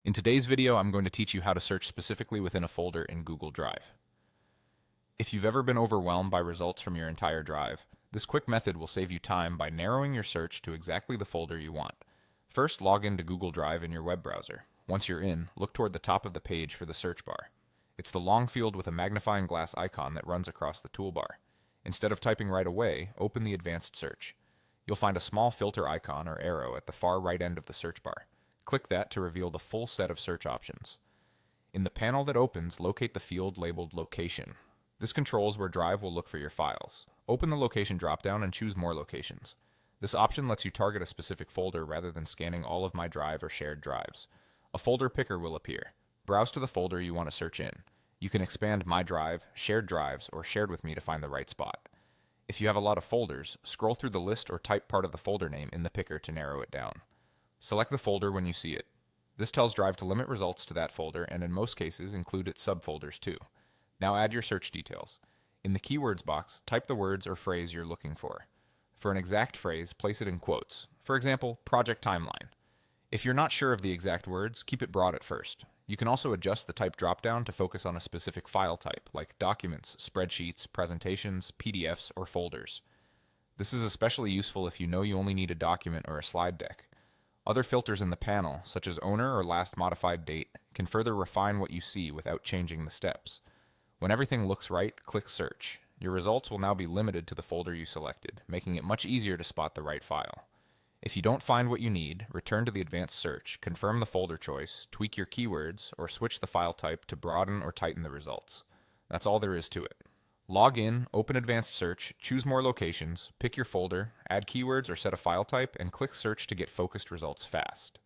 In today's video, I'm going to teach you how to search specifically within a folder in Google Drive. If you've ever been overwhelmed by results from your entire drive, this quick method will save you time by narrowing your search to exactly the folder you want. First, log into Google Drive in your web browser. Once you're in, look toward the top of the page for the search bar. It's the long field with a magnifying glass icon that runs across the toolbar. Instead of typing right away, open the advanced search. You'll find a small filter icon or arrow at the far right end of the search bar. Click that to reveal the full set of search options. In the panel that opens, locate the field labeled Location. This controls where Drive will look for your files. Open the Location dropdown and choose More Locations. This option lets you target a specific folder rather than scanning all of My Drive or shared drives. A folder picker will appear. Browse to the folder you want to search in. You can expand My Drive, Shared Drives, or Shared with Me to find the right spot. If you have a lot of folders, scroll through the list or type part of the folder name in the picker to narrow it down. Select the folder when you see it. This tells Drive to limit results to that folder and in most cases include its subfolders too. Now add your search details. In the keywords box, type the words or phrase you're looking for. For an exact phrase, place it in quotes. For example, project timeline. If you're not sure of the exact words, keep it broad at first. You can also adjust the type dropdown to focus on a specific file type, like documents, spreadsheets, presentations, PDFs, or folders. This is especially useful if you know you only need a document or a slide deck. Other filters in the panel, such as owner or last modified date, can further refine what you see without changing the steps. When everything looks right, click Search. Your results will now be limited to the folder you selected, making it much easier to spot the right file. If you don't find what you need, return to the advanced search, confirm the folder choice, tweak your keywords, or switch the file type to broaden or tighten the results. That's all there is to it. Log in, open advanced search, choose more locations, pick your folder, add keywords or set a file type, and click Search to get focused results fast.